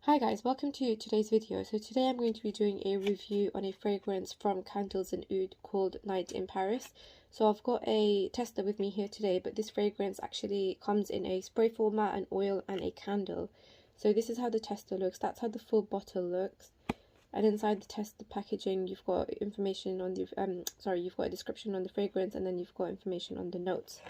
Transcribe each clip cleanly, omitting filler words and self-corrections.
Hi guys, welcome to today's video. So today I'm going to be doing a review on a fragrance from Candles and Oud called Night in Paris. So I've got a tester with me here today, but this fragrance actually comes in a spray format, an oil and a candle. So this is how the tester looks, that's how the full bottle looks. And inside the tester packaging you've got information on the you've got a description on the fragrance, and then you've got information on the notes.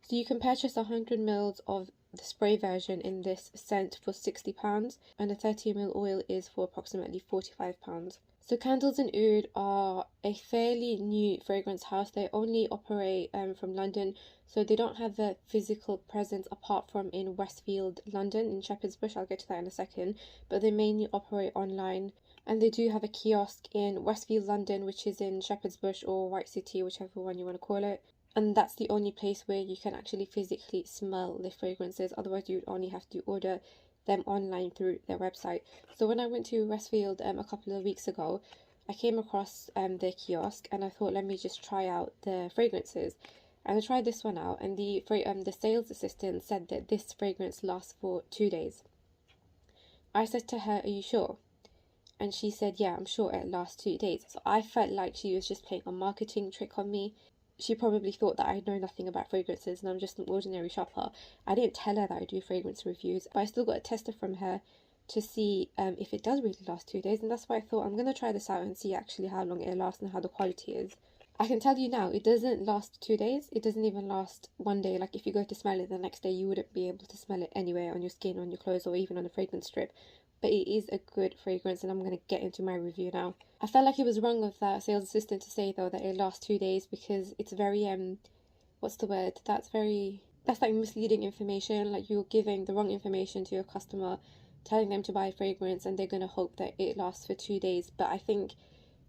So you can purchase 100 ml of the spray version in this scent for £60, and a 30 ml oil is for approximately £45. So Candles and Oud are a fairly new fragrance house. They only operate from London, so they don't have a physical presence apart from in Westfield, London, in Shepherd's Bush. I'll get to that in a second, but they mainly operate online. And they do have a kiosk in Westfield, London, which is in Shepherd's Bush or White City, whichever one you want to call it. And that's the only place where you can actually physically smell the fragrances. Otherwise, you would only have to order them online through their website. So when I went to Westfield a couple of weeks ago, I came across their kiosk, and I thought, let me just try out the fragrances. And I tried this one out, and the sales assistant said that this fragrance lasts for 2 days. I said to her, "Are you sure?" And she said, "Yeah, I'm sure it lasts 2 days." So I felt like she was just playing a marketing trick on me. She probably thought that I know nothing about fragrances and I'm just an ordinary shopper. I didn't tell her that I do fragrance reviews, but I still got a tester from her to see if it does really last 2 days. And that's why I thought I'm going to try this out and see actually how long it lasts and how the quality is. I can tell you now, it doesn't last 2 days. It doesn't even last one day. Like if you go to smell it the next day, you wouldn't be able to smell it anywhere on your skin, on your clothes, or even on a fragrance strip. But it is a good fragrance, and I'm going to get into my review now. I felt like it was wrong of that sales assistant to say though that it lasts 2 days, because it's very what's the word, that's like misleading information. Like you're giving the wrong information to your customer, telling them to buy a fragrance, and they're going to hope that it lasts for 2 days. But I think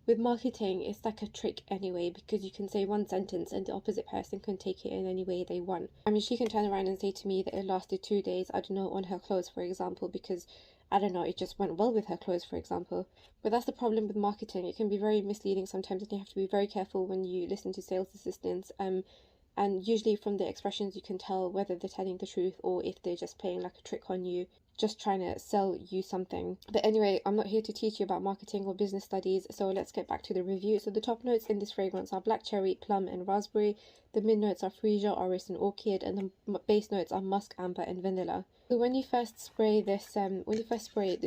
with marketing, it's like a trick anyway, because you can say one sentence and the opposite person can take it in any way they want. I mean, she can turn around and say to me that it lasted 2 days, I don't know, on her clothes, for example, because I don't know, it just went well with her clothes, for example. But that's the problem with marketing. It can be very misleading sometimes, and you have to be very careful when you listen to sales assistants. And usually from the expressions you can tell whether they're telling the truth or if they're just playing like a trick on you, just trying to sell you something. But anyway, I'm not here to teach you about marketing or business studies, so let's get back to the review. So the top notes in this fragrance are black cherry, plum and raspberry. The mid notes are freesia, orris and orchid, and the base notes are musk, amber and vanilla. So when you first spray this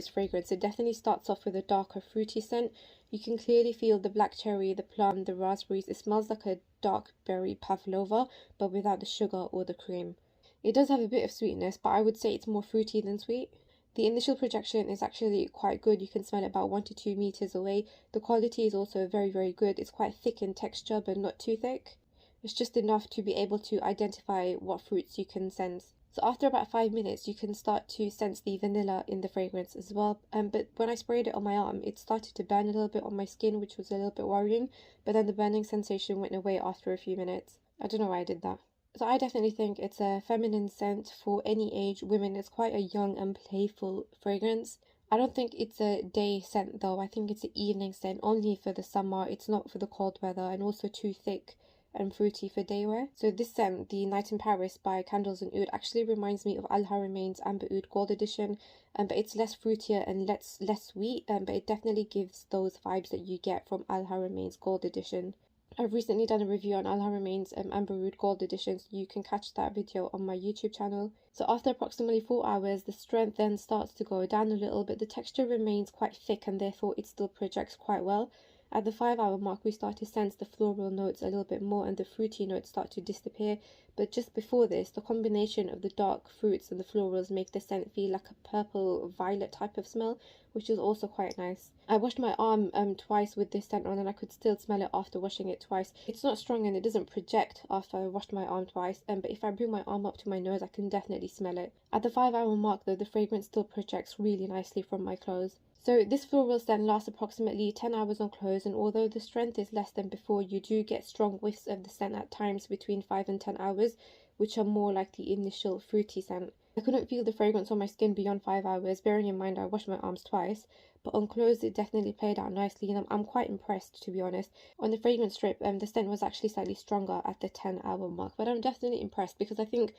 fragrance, it definitely starts off with a darker fruity scent. You can clearly feel the black cherry, the plum, the raspberries. It smells like a dark berry pavlova, but without the sugar or the cream. It does have a bit of sweetness, but I would say it's more fruity than sweet. The initial projection is actually quite good. You can smell it about 1 to 2 meters away. The quality is also very, very good. It's quite thick in texture, but not too thick. It's just enough to be able to identify what fruits you can sense. So after about 5 minutes, you can start to sense the vanilla in the fragrance as well. But when I sprayed it on my arm, it started to burn a little bit on my skin, which was a little bit worrying. But then the burning sensation went away after a few minutes. I don't know why I did that. So I definitely think it's a feminine scent for any age women. It's quite a young and playful fragrance. I don't think it's a day scent though. I think it's an evening scent, only for the summer. It's not for the cold weather, and also too thick and fruity for day wear. So this scent, the Night in Paris by Candles and Oud, actually reminds me of Al Haramain's Amber Oud Gold Edition, but it's less fruitier and less sweet, but it definitely gives those vibes that you get from Al Haramain's Gold Edition. I've recently done a review on Al Haramain's Amber Oud Gold Edition, so you can catch that video on my YouTube channel. So after approximately 4 hours, the strength then starts to go down a little bit. The texture remains quite thick, and therefore it still projects quite well. At the 5-hour mark, we start to sense the floral notes a little bit more, and the fruity notes start to disappear. But just before this, the combination of the dark fruits and the florals make the scent feel like a purple violet type of smell, which is also quite nice. I washed my arm twice with this scent on, and I could still smell it after washing it twice. It's not strong and it doesn't project after I washed my arm twice, but if I bring my arm up to my nose, I can definitely smell it. At the 5-hour mark though, the fragrance still projects really nicely from my clothes. So this floral scent lasts approximately 10 hours on clothes, and although the strength is less than before, you do get strong whiffs of the scent at times between 5 and 10 hours, which are more like the initial fruity scent. I couldn't feel the fragrance on my skin beyond 5 hours, bearing in mind I washed my arms twice, but on clothes it definitely played out nicely, and I'm quite impressed, to be honest. On the fragrance strip, the scent was actually slightly stronger at the 10-hour mark, but I'm definitely impressed, because I think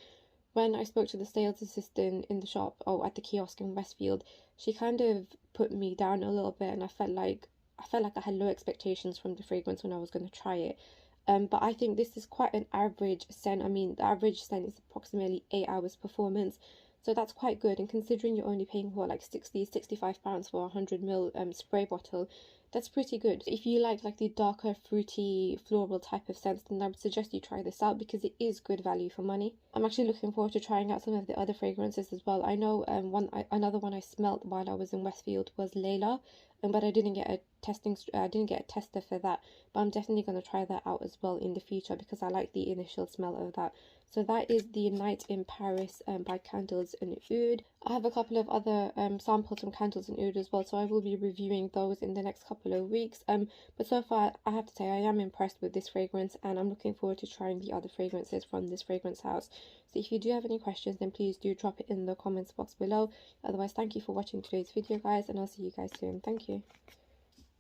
when I spoke to the sales assistant in the shop or at the kiosk in Westfield, she kind of put me down a little bit, and I felt like I had low expectations from the fragrance when I was going to try it. But I think this is quite an average scent. I mean, the average scent is approximately 8 hours performance, so that's quite good. And considering you're only paying for like 65 pounds for a 100 ml spray bottle, that's pretty good. If you like the darker fruity floral type of scents, then I would suggest you try this out because it is good value for money. I'm actually looking forward to trying out some of the other fragrances as well. I know another one I smelt while I was in Westfield was Layla, but I didn't get a tester for that, but I'm definitely going to try that out as well in the future because I like the initial smell of that. So that is the Night in Paris by Candles and Oud. I have a couple of other samples from Candles and Oud as well, so I will be reviewing those in the next couple of weeks. But so far I have to say I am impressed with this fragrance, and I'm looking forward to trying the other fragrances from this fragrance house. So if you do have any questions, then please do drop it in the comments box below. Otherwise, thank you for watching today's video, guys, and I'll see you guys soon. Thank you.